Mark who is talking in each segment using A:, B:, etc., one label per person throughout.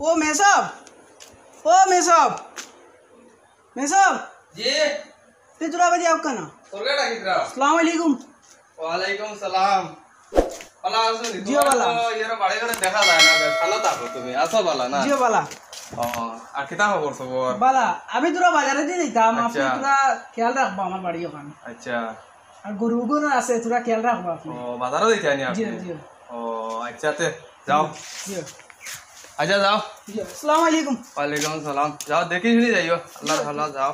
A: ও মেসাব, ও মেসাব, মেসাব
B: জি
A: তুই তোরা বাজে আও কেন?
B: তোরকে ডাকি দাও।
A: আসসালামু আলাইকুম।
B: ওয়ালাইকুম সালাম। ভালো আছো নি?
A: জিও বালা।
B: এর বাড়ি ঘরে দেখা যায় না, বেশ ভালো থাকো তুমি। আছো বালা না?
A: জিও বালা।
B: ও আর কিতা খবর সবর?
A: বালা, আমি তোরা বাজারে দিয়ে দিতাম, আপনি
B: আচ্ছা।
A: তোরা খেয়াল রাখবা আমার বাড়ি ওখানে।
B: আচ্ছা।
A: আর গরু গরু আছে, তোরা খেয়াল রাখবা আপনি।
B: ও বাজারও দিতে আনি
A: জি
B: আপনি?
A: জি
B: ও আচ্ছা তে যাও।
A: জি
B: আচ্ছা যাও।
A: জি। আসসালামু আলাইকুম।
B: ওয়ালাইকুম সালাম। যাও দেখি শুনি যাইও। আল্লাহর ভালো যাও।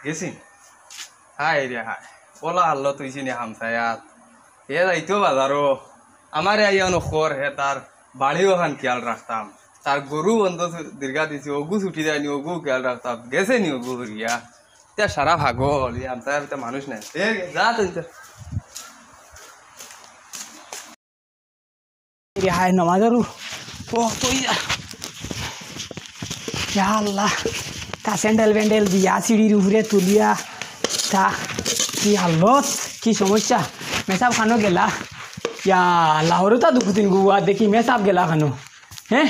B: গেছি। হাই রে হাই। ওলা আল্লাহ তুই চিনি হামসায়াত। এ যাইতো বাজারও। আমার আইয়া নখর হে তার বাড়িও খান খেয়াল রাখতাম। তার গরু বন্ধ দীর্ঘা দিছি ওগু ছুটি যায়নি ওগু খেয়াল রাখতাম। গেছে নি ওগু হরিয়া। এতিয়া সারা ভাগল ই হামসায়ার মানুষ নাই। এ যা তুই তো।
A: হাই নমাজারু ও তুই ইয়া আল্লাহ তা স্যান্ডেল ব্যান্ডেল দিয়া সিঁড়ির উপরে তুলিয়া তা কি হালত কি সমস্যা মেসাব খানো গেলা ইয়া আল্লাহরও তা দুঃখ দিন গুয়া দেখি মেসাব গেলা খানো হ্যাঁ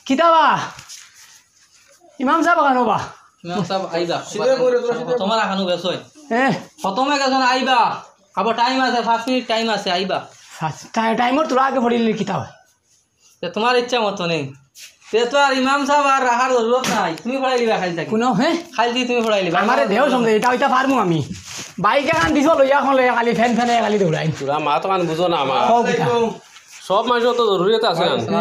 A: কিতাবা ইমাম সাহেব খানো বা
C: ইমাম সাহেব আইবা তোমার এখনো গেছো
A: হ্যাঁ
C: প্রথমে গেছো আইবা আবার টাইম আছে 5 মিনিট টাইম আছে আইবা
A: টাইমর তোরা আগে পড়িলি কিতাব
C: তোমার ইচ্ছা মতো নেই তে তো আর ইমাম সাহেব আর রাখার জরুরত নাই তুমি পড়াই লিবা খালি থাকি
A: কোনো হ্যাঁ
C: খালি দিয়ে তুমি পড়াই লিবা
A: আমারে দেহ সমঝে এটা ওইটা পারমু আমি বাইকে কান দিছ লইয়া এখন লইয়া খালি ফ্যান ফ্যানে খালি দৌড়াই
D: তোরা মা তো কান বুঝো না আমার
A: আসসালামু
D: সব মানুষের তো জরুরিত আছে না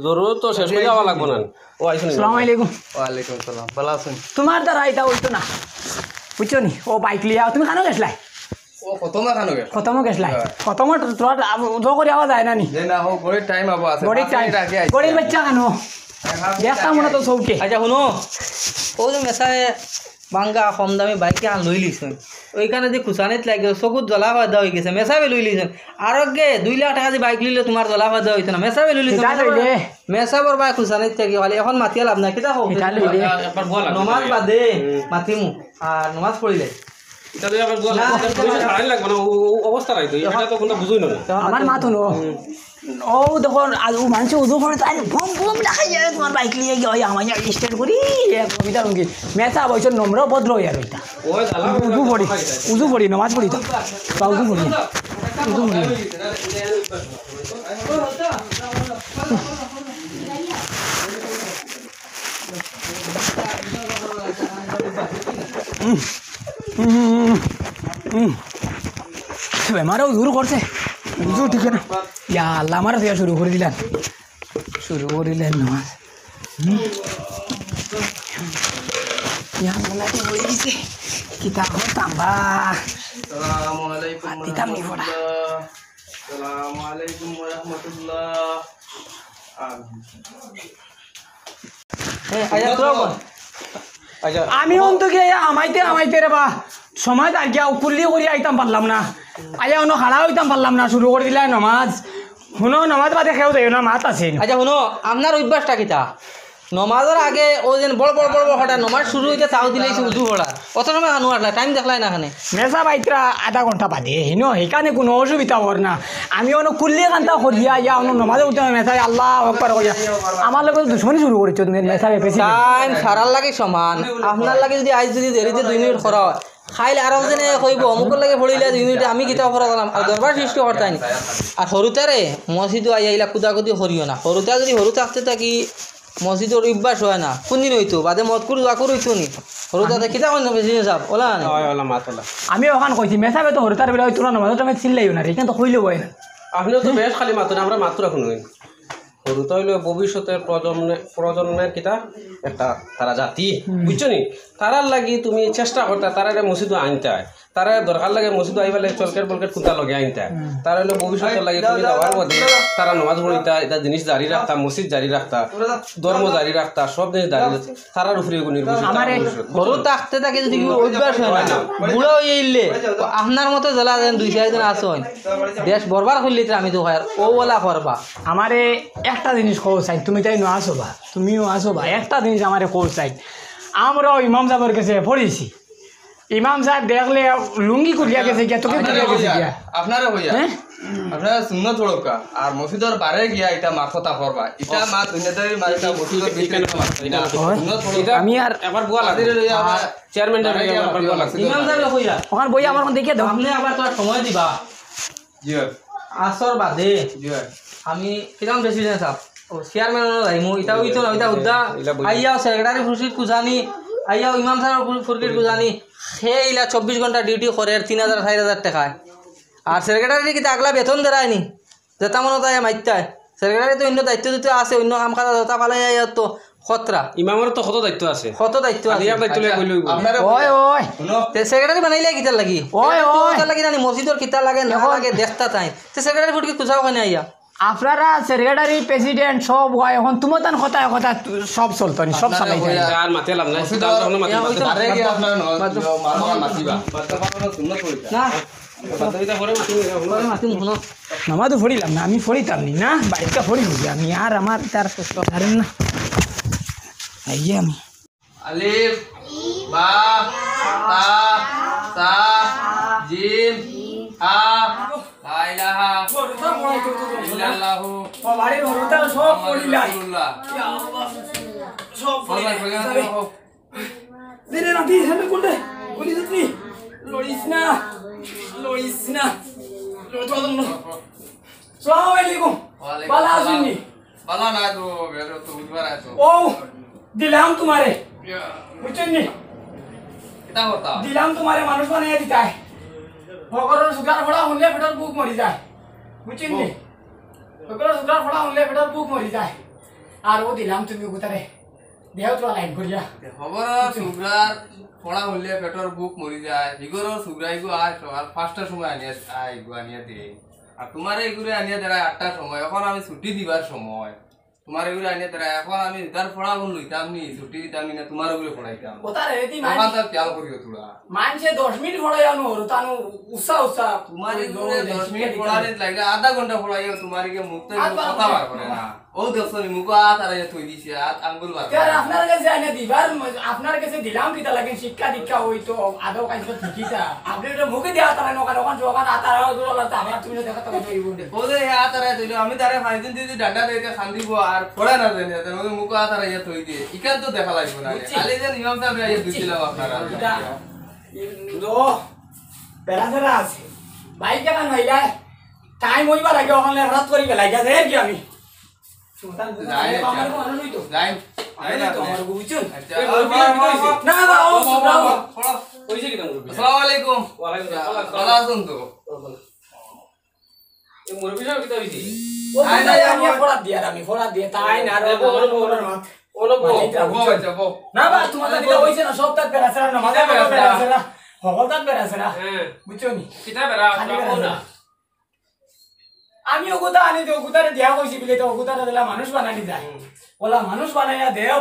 D: জরুরত তো শেষ করে যাওয়া লাগবো না ও আইসুন
A: আলাইকুম
B: ওয়ালাইকুম সালাম। ভালো আছেন?
A: তোমার দ্বারা এটা হইতো না বুঝছো নি ও বাইক লিয়া তুমি খানো গেছলাই
B: ও খতমা খানো গে?
A: খতম গেছলাই খতম তোর উদো করে আওয়া যায় না নি
B: যে না হোক গড়ির টাইম আবো আছে।
A: গড়ির টাইম গড়ির বাচ্চা খানো দেখতাম মনে তো চৌকে
C: আচ্ছা শুনো ও যে মেসায় বাঙ্গা কম দামে বাইকে আন লই লিছেন ওইখানে যে খুচানিত লাগে চকুত জ্বলা ফায়দা হয়ে গেছে মেসাবে লই লিছেন আর গে 2 লাখ টাকা দিয়ে বাইক লিলে তোমার জ্বলা ফায়দা হইতো না মেসাবে লই লিছেন মেসাবর বাই খুচানিত থাকি খালি এখন মাতিয়া লাভ নাই কিতা হোক নমাজ বাদে মাতিমু আর নমাজ পড়িলে
D: অবস্থা রাইতো এটা তো কোনো বুঝুই না
A: আমার মা তো নো ও দেখো আজ ও মানুষ উদো করে তাই বম বম দেখাই যায় তোমার বাইক লিয়ে গিয়ে আমার স্টার্ট করি কবিতা রঙ্গি মেসা বইছ নম্র ভদ্র হইয়া রইতা উজু পড়ি নমাজ পড়ি তো উজু পড়ি বেমারও দূর করছে বুঝু ঠিক না ইয়া আল্লাহ আমার থেকে শুরু করে দিলেন নামাজ ইয়া আল্লাহ তো বলে দিছে কিতাব তাম্বা
B: আসসালামু আলাইকুম
A: দিতাম নি ফোড়া
B: আসসালামু আলাইকুম ওয়া রাহমাতুল্লাহ।
C: আচ্ছা তোরা বল
D: আচ্ছা
A: আমি অন্ত গিয়ে আমাইতে রে বা সময় তার গিয়া উকুল্লি করে আইতাম পারলাম না আয়া অন্য খাড়া হইতাম পারলাম না শুরু করে দিলাই নমাজ শুনো নমাজ বাদে খেয়েও যাই না মাত আছে
C: আচ্ছা শুনো আপনার অভ্যাসটা কিতা নমাজের আগে ও যেন বড় বড় বড় বড় হঠাৎ নমাজ শুরু হইতে তাও দিলেছি উজু হড়া অত সময় হানু আসলা টাইম দেখলাই না খানে
A: মেসা বাইতরা আধা ঘন্টা বাদে হিনো সেইখানে কোনো অসুবিধা হর না আমি অন্য কুল্লি কান্তা করিয়া ইয়া অন্য নমাজে উঠতে মেসাই আল্লাহ আকবার করিয়া আমার লগত দুশ্মনী শুরু করেছো তুমি মেসা বেশি
C: টাইম সারার লাগে সমান আপনার লাগে যদি আজ যদি দেরিতে 2 মিনিট করা হয় খাইলে আরো জনে কইব অমুকর লাগে পড়িলে 2 মিনিট আমি কিতাব পড়া গেলাম আর দরবার সৃষ্টি করতাই আর সরুতারে মসজিদে আইলা কুদাকুদি করিও না সরুতা যদি সরু থাকতে থাকি মসজিদের অভ্যাস হয় না কোনদিন হইতো বাদে মত করে দোয়া করে হইতো নি সরুতাতে কিতা কোন বেশি যাব ওলা না
D: ওলা মাতলা
A: আমি ওখান কইছি মেসাবে তো হরতার বেলা হইতো না নমাজ টাইমে চিল্লাইও না এখানে তো কইলো বই না
D: আপনিও তো বেশ খালি মাতুন আমরা মাত্র এখন সরুতা হইলো ভবিষ্যতের প্রজন্মের কিতা একটা তারা জাতি বুঝছো নি তারার লাগি তুমি চেষ্টা করতে তারা মসজিদ আনতে হয় তারা দরকার লাগে মসজিদ আইবার লাগে চলকেট বলকেট খুঁতা লগে আনতে হয় তারা হইলো ভবিষ্যতের লাগে তুমি যাওয়ার মধ্যে তারা নমাজ পড়িতা এটা জিনিস জারি রাখতা মসজিদ জারি রাখতা ধর্ম জারি রাখতা সব জিনিস জারি রাখতা তারার উপরে নির্ভরশীল
C: সরু থাকতে থাকে যদি অভ্যাস হয় না বুড়ো হয়ে ইলে আপনার মতো জ্বালা দেন 2-4 জন আসুন দেশ বরবার হইলে আমি তো হয় ও বলা করবা
A: আমারে একটা জিনিস কও চাই তুমি তাই নো আসবা তুমিও আসবা একটা জিনিস আমারে কও চাই আমরাও ইমাম সাহেবের কাছে পড়েছি ইমাম সাহেব দেখলে লুঙ্গি কুলিয়া গেছে গিয়া তোকে কুলিয়া গেছে গিয়া
B: আপনারে হইয়া আপনারা সুন্নত পড়কা আর মসজিদের বারে গিয়া এটা মাথা করবা এটা মা দুনিয়াদারি মারিটা মসজিদের ভিতরে সুন্নত পড়কা
A: আমি আর
D: একবার বুয়া লাগছে চেয়ারম্যান একবার বুয়া লাগছে
C: ইমাম সাহেব কইরা
A: ওখান বই আমার দেখে দাও
C: আপনি আবার তো সময় দিবা
B: জি
C: আসর বাদে
B: জি
C: আমি কিরাম প্রেসিডেন্ট সাহেব ও চেয়ারম্যান যাইমু ইটা উইতো না ইটা উদ্দা আইয়াও সেক্রেটারি ফুরশিদ কুজানি আইয়াও ইমাম সাহেব ফুরকির কুজানি হে ইলা 24 ঘন্টা ডিউটি করে 3000 4000 টাকা আর সেক্রেটারি কি আগলা বেতন দেরায়নি যেটা মনে তাই মাইতায় সেক্রেটারি তো অন্য দায়িত্ব দিতে আছে অন্য কাম কাজ যতা পালাই তো খতরা
D: ইমামের তো কত দায়িত্ব আছে
C: কত দায়িত্ব আছে
D: ইয়ার দায়িত্ব লই কইলো
B: আপনারে
A: ওই ওই
C: তে সেক্রেটারি বানাইলে কিতা লাগি
A: ওই ওই
C: কিতা লাগি না মসজিদর কিতা লাগে না লাগে দেখতা তাই তে সেক্রেটারি ফুরকি কুজাও কেন আইয়া
A: আপনারা সেক্রেটারি প্রেসিডেন্ট সব হয় এখন তোমার তান কথা সব চলতো নি সব চালাই যায়
D: আর মাতে লাভ নাই সুদা তো মাতে
B: বারে গিয়া আপনারা মারবা মাতিবা বাচ্চা পাবো সুন্নত পড়কা
C: না
D: মাতে করে মাতি
C: মাতি মুনো
A: নামাজও পড়িলাম না আমি পড়িতাম নি না বাড়িটা পড়ি বুঝি আমি আর আমার তার সুস্থ ধরেন না আইয়ে আমি
B: আলিফ বা তা সা জিম হা লা ইলাহা ইল্লাল্লাহু
A: বাড়ির হরতা সব পড়িলাই
B: রাসূলুল্লাহ
A: সব
B: পড়িলাই
A: দিনে না দিস হেলে কোনটা বলি তুমি লড়িস না সালাম আলাইকুম ভালো আছেননি
B: ভালো না তো বেরো তো বুঝবার আছো
A: ও দিলাম তোমারে বুঝছেননি
B: এটা হতা
A: দিলাম তোমারে মানুষ বানিয়ে দিতাই ভগরের সুগার ফড়া হলে পেটের বুক মরি যায় বুঝছেননি ভগরের সুগার ফড়া হলে পেটের বুক মরি যায় আর ও দিলাম তুমি কোথারে দেহ তো লাইন করিয়া
B: খবর সুগার পড়া হলে পেটর বুক মরি যায় হিগর সুগাইগো আয় সকাল 5টার সময় আনিয়া দিয়ে আর তোমার এগুলো আনিয়া দেয় 8টার সময় এখন আমি ছুটি দিবার সময় তোমার এগুলো আনিয়া দেয় এখন আমি তার পড়া বল লইতাম নি ছুটি দিতাম না তোমার ওগুলো পড়াইতাম
A: কোথারে এতি
B: এখন তার খেয়াল করিও তোরা
A: মানছে 10 মিনিট পড়াই আনো তানো উৎসাহ
B: তোমার এগুলো 10 মিনিট পড়ারে লাগলে আধা ঘন্টা পড়াইও তোমার কি মুখতে কথা বার করে না ও দেখছনি মুখ আর তুই দিছে আঙ্গুল বার
A: করে আপনার কাছে আনে দিবার আপনার কাছে দিলাম কিটা লাগে শিক্ষা দীক্ষা হই তো আদৌ কাজ তো ঠিকইটা আপনি তো মুখে দেয়া তারা নকা নকা জোগান আতারা দোলা তারা তুমি দেখা তো হইব
B: ওরে আতারা দিলো আমি তারে 5 দিন দিদি ডান্ডা দেইতে খান্দিব আর পড়া না জানি তুমি মুখ আতারা ইয়া তুই দিয়ে ইকান তো দেখা লাগবে না খালি যে নিয়ম সাহেব ইয়া দিছিলাম আপনারা
A: ও পেরাজরা আছে বাইক কেন হইলা টাইম হইবা লাগে ওখানে রাত করি গেলাই গেছে কি আমি সুলতান আমার মানুষ হইতো
B: যাই
A: আইনা তো আমার বুঝছেন
B: না
A: না ও ব্রাভো
D: কইছে কি তুমি
B: আসসালামু আলাইকুম
D: ওয়ালাইকুম আসসালাম
B: ভালো আছেন তো
D: এই মুরবি সাহেব কিতা হইছে
A: ও আইনা আমি ফড়া দিয়ে তাই না রে
D: ওলো
B: বো বাচ্চা বো
A: না বা তোমাদের দিকে হইছে না সব তার পেরাছরা না মাঝে পেরাছরা হগলতার পেরাছরা
D: হ্যাঁ
A: বুঝছনি
D: কিতা বেরা না
A: আমি ওগুতা আনি দে ওগুতারে দেয়া কইছি বিলে তো ওগুতারে দিলা মানুষ বানানি যায় ওলা মানুষ বানাইয়া দেও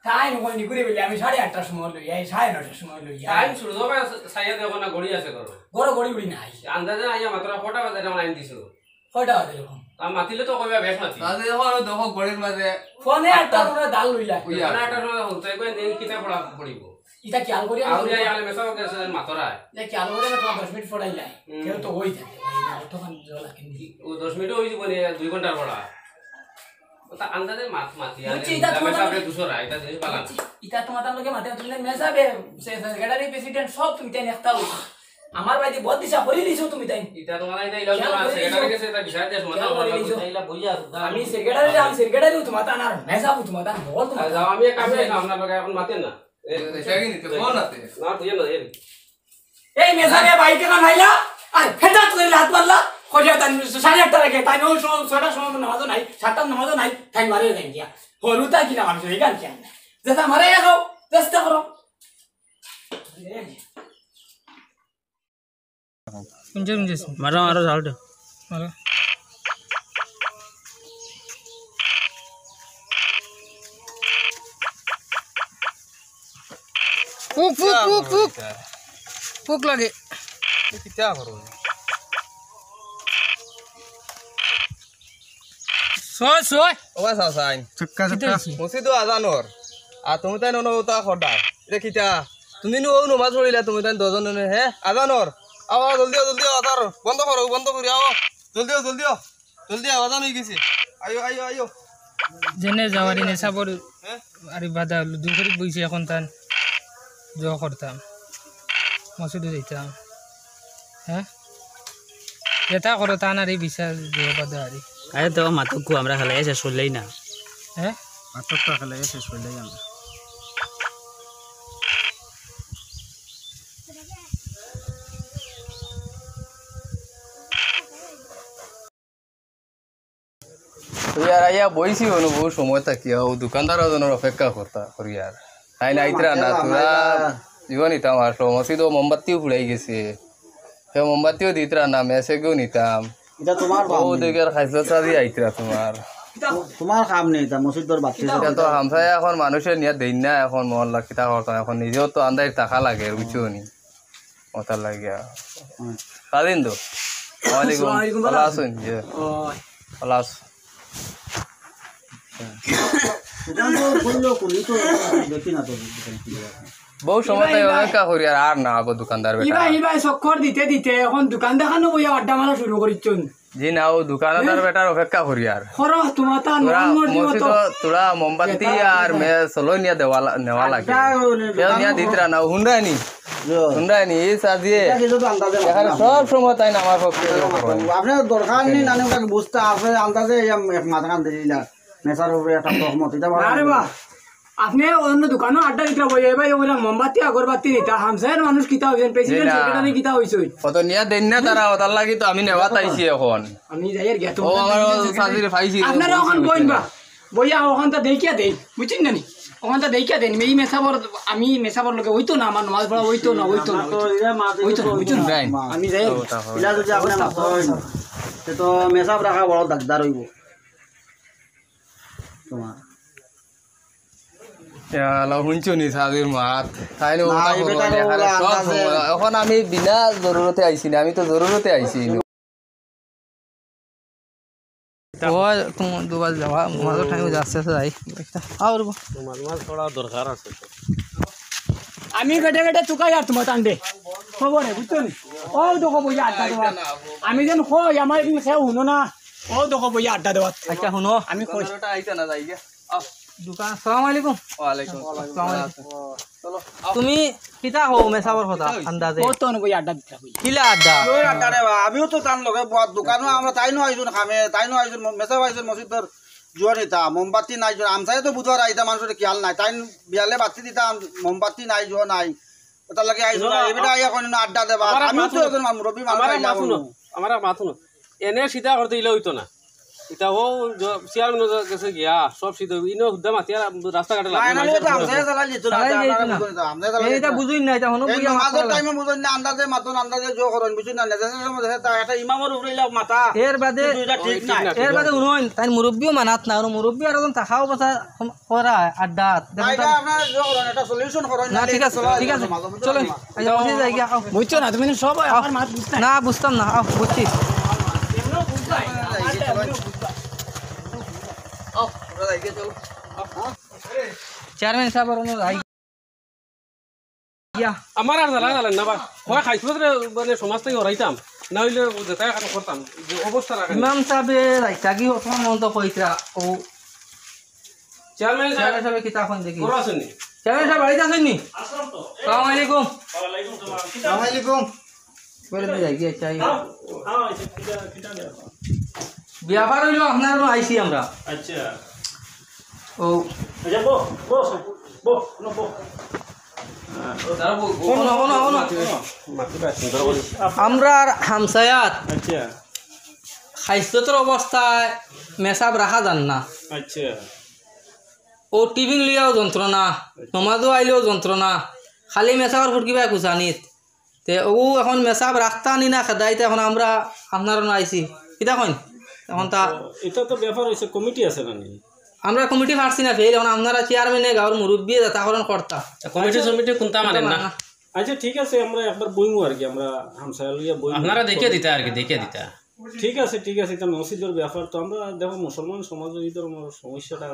A: তাই নয় নিকুরে বিলে আমি 8:30টার সময় লই আই 9:30টার সময় লই আই
D: টাইম শুরু হবে সাইয়া দেখো না গড়ি আছে করো
A: গড় গড়ি উড়ি নাই
D: আন্দাজে আইয়া মাত্র কটা বাজে আমরা আইন দিছো
A: কয়টা বাজে এরকম
D: আর মাতিলে তো কইবা বেশ মাতি
B: তাহলে দেখো গড়ির মাঝে
A: ফোনে একটা তোমরা ডাল লইলা
D: না এটা হতে কই দেই কিতা পড়া পড়িব
A: ইটা কি আল করি
D: আউরি আইলে মেসাও গেছে মাতরা
A: যে কি আল করে না তোমার 10 মিনিট ফড়াইলাই কেউ তো হই থাকে ভাই তখন জলা কিনি
D: ও 10 মিনিট হই যাবে 2 ঘন্টার পড়া ওটা আন্দাজে মাতি
A: বুঝছি, এটা তোমার
D: সামনে 200 এটা জিনিস বালা
A: ইটা তোমার তার লগে মাতে তুমি মেসাবে সেক্রেটারি প্রেসিডেন্ট সব তুমি তাই নেক্তা আমার ভাই বহুত দিশা পড়ি দিছো তুমি তাই
D: এটা তোমার এটা ইলা সেক্রেটারি কাছে এটা বিষয় দেশ মাথা
C: ইলা বইয়া
A: আমি সেক্রেটারি তোমার তা না মেসাবু তোমার তা বল তোমার
D: যাও আমি এক কামে না আপনার লগে এখন মাতেন না
B: সেটাই নিতে কোন আছে
D: না বুঝেন না
A: এই মেসাবে বাইকে কান হাইলা আর হেটা তুই লাত মারলা কইয়া তাই 8:30 টাকা তাই নো 6টার সময় নামাজ নাই 7টার নামাজ নাই তাই মারে দেন গিয়া হলুতা কি না মানুষ এই গান কি যেটা মারে যাও চেষ্টা করো
C: শুনছিস মারো মারো ঝালটা মারো ফুক ফুক ফুক ফুক ফুক লাগে
B: কিটা করো
C: সয় সয়
B: ওবা সাইন
C: চক্কা চক্কা
B: মসজিদ আজানোর আর তুমি তাই নন ওটা খডা এটা কিটা তুমি নো নমাজ পড়িলা তুমি তাই দজন হে আজানর আও জলদি জলদি আজার বন্ধ করি আও জলদি আজান হয়ে গেছে আইও
A: জেনে যাওয়ারি নেশাবর আরে বাদা দুপুরে বইছে এখন তান জো করতাম মসজিদে যাইতাম হ্যাঁ এটা করো তা না রে বিচার জো বাদা আরে
E: আরে তো মাতক আমরা খেলা শেষ করলেই না
A: হ্যাঁ
E: মাতকটা খেলা শেষ করলেই আমরা
B: ইয়ার আইয়া বইছি বহু সময় থাকিয়া ও দোকানদার জনের অপেক্ষা করি আর তাই না আইতরা না তোরা জীবন নিতাম আসলো মসজিদ মোমবাতিও ফুড়াই গেছে সে মোমবাতিও দিতরা না মেসেগেও নিতাম
F: এটা তোমার
B: ও দিকের খাইসলা চাঁদি আইতরা
F: তোমার কাম নেই তা মসজিদর বাতি
B: এটা তো হামসায় এখন মানুষের নিয়ে দেই না এখন মহল্লা কিতা করতাম এখন নিজেও তো আন্দাজ টাকা লাগে বুঝছো নি মতার লাগিয়া স্বাধীন তো ওয়ালাইকুম ভালো আছেন জি ভালো আছো বহু সময় অপেক্ষা করি আর না আবো দোকানদার
A: ইবাই চক্কর দিতে দিতে এখন দোকান দেখানো বইয়া আড্ডা মারা শুরু করিচ্ছন
B: জি না ও দোকানদার বেটার অপেক্ষা করি আর তোরা মোমবাতি আর চলো নিয়ে নেওয়া লাগে নিয়ে দিতরা না হুন্ডায়নি এই সাজিয়ে এখানে সব সময় তাই না আমার পক্ষে
F: আপনার দরকার নেই নানি ওটাকে বুঝতে আপনার আন্দাজে মাথা কান দিলা নেশার উপরে একটা সহমত এটা
A: আরে বাহ আপনি অন্য দোকানে আড্ডা দিতে বই এবার ওরা মোমবাতি আগরবাতি দিতা হামসায়ের মানুষ কিতা হইছেন প্রেসিডেন্ট সেক্রেটারি কিতা হইছেন
B: কত নিয়া দেন না তারা ওটার লাগি তো আমি নেওয়া তাইছি এখন
A: আমি যাইয়ের গেত
B: ও আমার সাজিরে পাইছি
A: আপনারা এখন বইনবা বইয়া ওখানটা দেখিয়া দেই বুঝছেন না নি ওখানটা দেখিয়া দেন এই মেসাবর আমি মেসাবর লোকে হইতো না আমার নামাজ পড়া হইতো না বুঝছেন আমি যাই
F: ইলা যদি আপনি মাছ হয় তো মেসাব রাখা বড় দাগদার হইব তোমার
B: শুনছো নি সাজির মাত তাই এখন আমি বিনা জরুরতে আইছি না আমি তো জরুরতে আইছি
C: দুবার যাওয়া মাঝে টাইম যাচ্ছে যাই
D: দরকার আছে
A: আমি বেটে বেটে চুকাই আর তোমার টান্ডে খবর বুঝছো নি ও দেখো বইয়া আড্ডা দেওয়া আমি যেন কই আমার সে শুনো না ও দেখো বইয়া আড্ডা দেওয়া
C: আচ্ছা শুনো
A: আমি কই
B: আইতা না যাই
C: দোকান আসসালামু আলাইকুম
B: ওয়ালাইকুম
C: তুমি কিতা হো মেসাবর কথা আন্দাজে
A: ও তো বইয়া আড্ডা দিতে কই
C: কিলা আড্ডা
F: ওই আড্ডারে আমিও তো তান লগে দোকানও আমরা তাইনো আইছুন খামে তাইনো আইছুন মেসাব আইছুন মসজিদর জুয়া নিতা মোমবাতি নাই জুয়া আমসাই তো বুধবার আইতা মানুষের খেয়াল নাই তাই বিয়ালে বাতি দিতা মোমবাতি নাই জুয়া নাই ওটার লাগে আইছুন এবারে আইয়া কোন আড্ডা দেবা আমিও তো একজন মুরব্বী মানুষ
D: আমার মাথুন এনে সিধা করতে ইলে হইতো না এটা ও চেয়ার গেছে গিয়া সব সিধা ইনো হুদ্দা মাতিয়া রাস্তাঘাটে
C: এটা বুঝুই না এটা হনো বুঝা
F: মাঝের টাইমে বুঝুই না আন্দাজে মাতুন আন্দাজে জো করন বুঝুই না একটা ইমামের উপরে মাথা
C: এর বাদে
F: ঠিক নাই
C: এর বাদে উনন তাই মুরব্বিও মানাত না আর মুরব্বি আর একজন তাখাও কথা করা আড্ডা
F: আপনার জো করন এটা সলিউশন করন
C: না ঠিক আছে চলো আচ্ছা বসে যাই গিয়া
A: বুঝছো না তুমি সব আমার মাত বুঝতে
C: না বুঝতাম না বুঝছি চেয়ারম্যান সাহেব
D: আমার আর জালেন না বা হয় খাইছিল মানে সমাজ থেকে হরাইতাম না হইলে যেটাই করতাম যে অবস্থা রাখা
C: ইমাম সাহেবে রাইতা কি অসমান মন্ত কইতা ও
D: চেয়ারম্যান
C: সাহেব কিতা কোন দেখি
D: বড় আছেন নি
C: চেয়ারম্যান সাহেব বাড়িতে আছেন নি আসসালামু আলাইকুম
F: আসসালামু আলাইকুম
C: বলে যাই গিয়ে চাই বিয়াবার হইলো আপনার আইছি আমরা
D: আচ্ছা
C: ও
D: আচ্ছা বো
C: আমরা হামসায়াত
D: আচ্ছা
C: স্বাস্থ্যতর অবস্থায় মেসাব রাখা যান না
D: আচ্ছা
C: ও টিফিন লিয়াও যন্ত্রণা নমাজও আইলেও যন্ত্রণা খালি মেসাবার ফুটকিবা কুচানিত তে ও এখন মেসাব রাখতা নি না খেদাইতে এখন আমরা আপনার আইছি কিতা কইন এখন তা
D: এটা তো ব্যাপার হইছে কমিটি আছে না
C: আমরা কমিটি পারছি না ফেল এখন আপনারা চেয়ারম্যানে গাঁর মুরব্বী যাতাকরণ কর্তা
D: কমিটি কোনটা মানেন না আচ্ছা ঠিক আছে আমরা একবার বইমু আর কি আমরা হামসায়া লইয়া বই
E: আপনারা দেখিয়ে দিতা আর কি দেখিয়ে দিতা
D: ঠিক আছে এটা মসজিদের ব্যাপার তো আমরা দেখো মুসলমান সমাজের এই ধরনের সমস্যাটা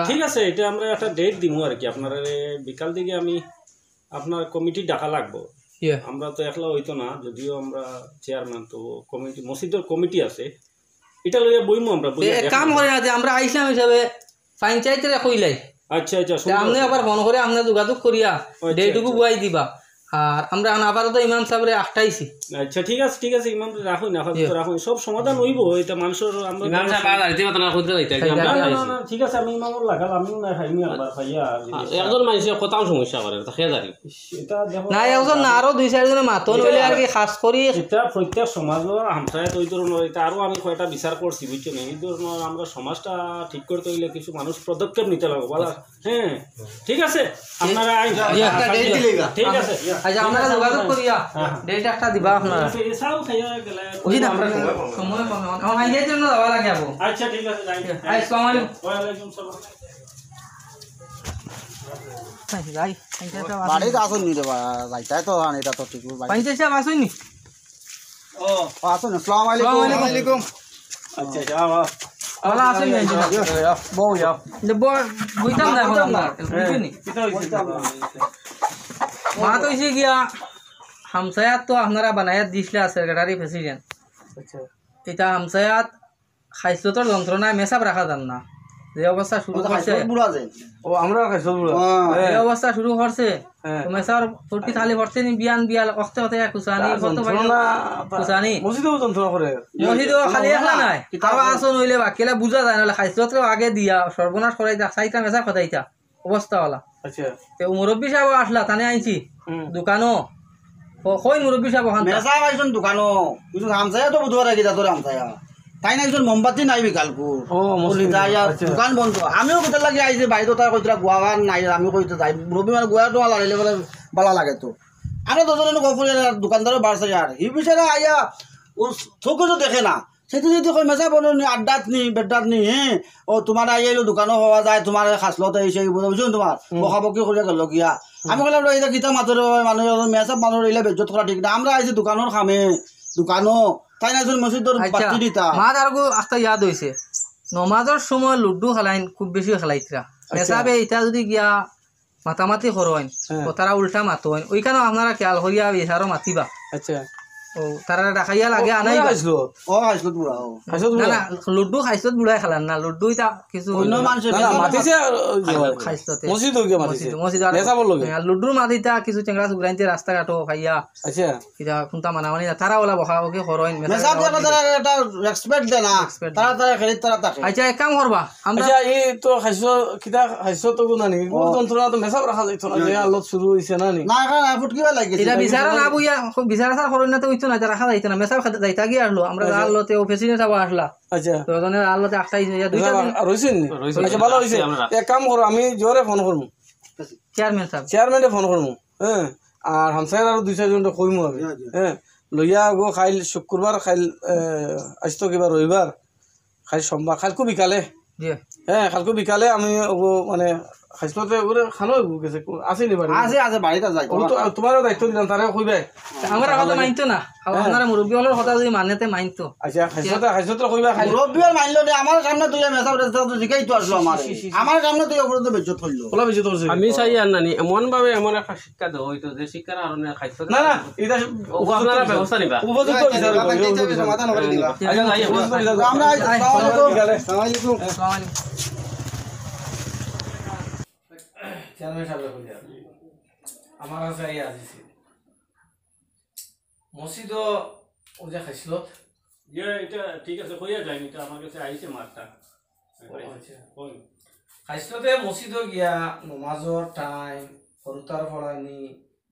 E: ঠিক আছে এটা আমরা একটা ডেট দিমু আর কি আপনার বিকাল দিকে আমি আপনার কমিটি ডাকা লাগবো আমরা তো একলা হইতো না যদিও আমরা চেয়ারম্যান তো কমিটি মসজিদের কমিটি আছে এটা লইয়া বইমু আমরা
C: কাম করে না যে আমরা আইসলাম হিসাবে পঞ্চায়েতের কইলাই
E: আচ্ছা আচ্ছা
C: আপনি আবার ফোন করে আপনার যোগাযোগ করিয়া ডেটুকু বুয়াই দিবা আর আমরা আপাতত ইমাম সাহেবরে আটটাইছি
E: আচ্ছা ঠিক আছে ইমাম রাখুন রাখুন সব সমাধান হইব এটা মানুষের আমরা ইমাম সাহেব আর আইতে পারনা কইতে যাইতে না ঠিক আছে আমি ইমামর লাগাল আমিও না খাইমি একবার খাইয়া একজন মানুষের কথাও সমস্যা করে তা খেয়া জানি এটা দেখো
C: না একজন না আরো দুই চারজনে মাতন হইলে আর কি খাস করি
E: এটা প্রত্যেক সমাজের হামসায় তো এই ধরনের এটা আরো আমি কয়টা বিচার করছি বুঝছো না এই ধরনের আমরা সমাজটা ঠিক করতে হইলে কিছু মানুষ পদক্ষেপ নিতে লাগবে বলা হ্যাঁ ঠিক আছে আপনারা ঠিক আছে
C: আচ্ছা আপনারা যোগাযোগ করিয়া ডেট একটা দিবা আপনারা
E: এছাড়াও খাইয়া গেলে
C: বুঝি না সময় কমে আমার আইয়ার জন্য যাওয়া লাগে আপু
E: আচ্ছা ঠিক আছে যাই
C: আসসালামু আলাইকুম
E: ওয়ালাইকুম সালাম
C: যাই
F: বাড়িতে আসুন নি রে যাইতাই তো এটা তো ঠিক
C: পঞ্চায়েত সাহেব আসুননি
F: ও আসুন আসসালামু আলাইকুম
E: আচ্ছা যাও
C: ওলা আসুন
F: বউ যাও
C: বুঝতাম না এখন আপনার বুঝুনি মা তো এসে গিয়া হামসায়াত তো আপনারা বানায়াত দিছিলে সেক্রেটারি প্রেসিডেন্ট এটা হামসায়াত খাইসলতর যন্ত্রণায় মেসাব রাখা যান না যে অবস্থা শুরু করছে
B: ও আমরা খাইছো
C: এই অবস্থা শুরু করছে মেসার ফুটি খালি ভরছে নি বিয়ান বিয়াল অক্তে হতে কুসানি কত কুসানি
B: মসজিদেও যন্ত্রণা করে
C: মসজিদও খালি একলা নাই আরো আসন হইলে বাকিলা বুঝা যায় না খাইসলতর আগে দিয়া সর্বনাশ করাইতা সাইতা মেসা খদাইতা অবস্থা ওলা
B: আচ্ছা
C: তে মুরব্বী সাহেব আসলা তানে আইছি দোকানো কই মুরব্বী সাহেব ওখান
F: মেসা আইছন দোকানো কিন্তু হামসায়া তো বুধবার আগে তোর হামসায়া তাই না একজন মোমবাতি নাই বিকালকু দোকান বন্ধ আমিও কোথায় লাগে আইছি বাইরে তার কইতরা গুয়াগান নাই আমি কইতে যাই মুরব্বী মানে গুয়া টোয়া লাগাইলে বলে ভালো লাগে তো আরো দুজনে গফুর দোকানদারও বাড়ছে আর হি বিচারা আইয়া ও চোখে তো দেখে না সেটা যদি কই মেসা বলো নি আড্ডাত নি বেড্ডাত নি হ্যাঁ ও তোমার আইলো দোকানও হওয়া যায় তোমার খাসলতে এসে বুঝছো তোমার বকাবকি করে গেল গিয়া আমি বললাম এটা গীতা মাত্র মানুষ মেসা মানুষ এলে বেজ্জত করা ঠিক না আমরা আইছি দোকানের খামে দোকানও তাই না মসজিদর বাতি দিতা
C: মা আর একটা ইয়াদ হইছে নমাজের সময় লুডু খেলাইন খুব বেশি খেলাইতরা মেসাবে এটা যদি গিয়া মাতামাতি করইন ও তারা উল্টা মাতইন ওইখানে আপনারা খেয়াল করিয়া বিচারও মাতিবা
B: আচ্ছা
C: ও তারা দেখাইয়া লাগে আনাই
B: খাইছো
F: ও খাইছো বুড়া ও
C: না না লুডু খাইছত বুড়াই খেলান না লুডু এটা কিছু
F: অন্য মানুষের
B: মাতিছে
C: খাইছতে
B: মসজিদ গিয়া মাতিছে
C: মসজিদ
B: নেসাবর লগে
C: লুডুর মাতিতা কিছু চেংরা সুগ্রাইতে রাস্তা ঘাটো খাইয়া
B: আচ্ছা
C: এটা কোনটা মানামানি তারা ওলা বখা ওকে করইন
F: মেসা তারা একটা রেসপেক্ট দেনা তারা খেলি তারা থাকে
C: আচ্ছা এক কাম করবা আমরা
B: আচ্ছা এই তো খাইছো কিটা খাইছো তো নানি কোন যন্ত্রণা তো মেসাব রাখা যাইতো না যে আল্লাহ শুরু হইছে না নি
F: না এখন ফুটকিবা লাগিছে
C: এটা বিচারা না বুইয়া বিচারা সার করইন না তো হইতো না রাখা যাইতো না মেসাব খাতে যাইতা গিয়া আসলো আমরা আল্লাহতে অফিসে যাবা আসলা
B: আচ্ছা
C: তো জনের আল্লাহতে আটটাই হইয়া দুইটা
B: রইছেন নি আচ্ছা ভালো হইছে এক কাম করো আমি জোরে ফোন করব
C: চেয়ারম্যান সাহেব
B: চেয়ারম্যানে ফোন করব হ্যাঁ আর হামসায়ের আর দুই চারজন কইমু আমি হ্যাঁ লইয়া গো খাইল শুক্রবার খাইল আজতো কিবা রবিবার খাইল সোমবার খাইলকু বিকালে
C: জি
B: হ্যাঁ কালকে বিকালে আমি মানে খাইছতে ওরে খানো গেছে আছে নি বাড়ি
F: আছে বাড়িতে যাই
B: ও তো তোমারও দায়িত্ব দিলাম তারে কইবে
C: আমরা কথা মানতো না আপনারা মুরব্বী হলের কথা যদি মানেতে মানতো
B: আচ্ছা খাইছতে কইবা খাই
F: রবিবার মানলো না আমার সামনে তুই মেসাব রেস্তা তো জিকাই তো আসলো আমার সামনে তুই ওপরে তো বেজ্জত হইলো
B: বলা বেশি তোর
E: আমি চাই আর নানি এমন ভাবে এমন একটা শিক্ষা দেওয়া হইতো যে শিক্ষার কারণে খাইছো
B: না না এটা
E: আপনারা ব্যবস্থা নিবা
B: উপযুক্ত বিচার
F: সমাধান করে দিবা
B: আচ্ছা যাই
F: আমরা আসসালামু আলাইকুম
C: আসসালামু আলাইকুম
B: চেয়ারম্যান সাহেব কইয়া আমার কাছে আইয়া আসিছে মসজিদ ও যে খাইছিল
E: এটা ঠিক আছে কইয়া যাই এটা আমার কাছে আইছে মারটা
B: খাইছিলতে মসজিদ গিয়া নমাজর টাইম হরুতার ফলানি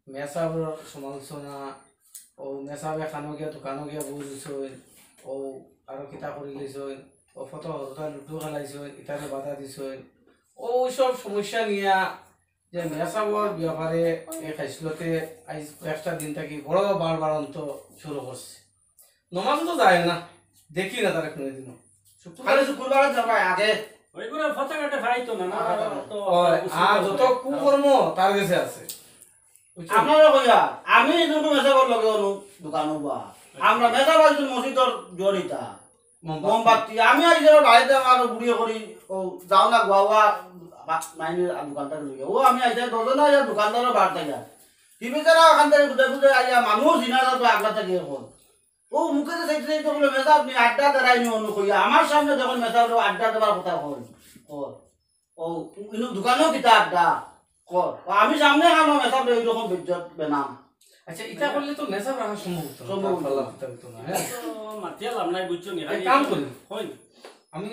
B: মেসাবর সমালোচনা ও মেসাবে খানো গিয়া দোকানো গিয়া বুঝিছই ও আরো কিতা করি লইছই ও ফটো হরুতার লুডু খেলাইছই ইটারে বাধা দিছই ও ওইসব সমস্যা নিয়া যে মেসাবর ব্যাপারে এই খাইছিলতে আজ একটা দিন থাকি বড় বারবারন্ত শুরু করছে নমাজ তো যায় না দেখি না তারা কোনোদিনও
F: শুক্রবার যাবা আগে
E: ওইগুলো ফটাকাটে ফাইতো না না তো
B: আর যত কুকর্ম তার কাছে আছে
F: আপনারা কইয়া আমি কিন্তু মেসাবর লগে অনু দোকান বা আমরা মেসাব আইছুন মসজিদর জড়িতা মোমবাতি আমি আইছে বাড়িতে আমার বুড়িয়ে করি ও যাও না গোয়া মাইনের দোকানদার লইয়া ও আমি আইছে দজন আইয়া দোকানদারের বার থেকে টিভি যারা ওখান থেকে বুঝে বুঝে আইয়া মানুষ জিনা তো আগলা থেকে এখন ও মুখে তো দেখতে দেখতে বলে মেসা আপনি আড্ডা দাঁড়াইনি অন্য কইয়া আমার সামনে যখন মেসা আড্ডা দেওয়ার কথা কই ও ইনু দোকানেও কিতা আড্ডা কর আমি সামনে খানো মেসা এইরকম বিজ্জত বেনাম
D: আচ্ছা এটা করলে তো মেসাব রাখা সম্ভব হতো না হ্যাঁ
E: মাতিয়া লাভ নাই বুঝছো নি
D: কাম করি
E: হয়
D: আমি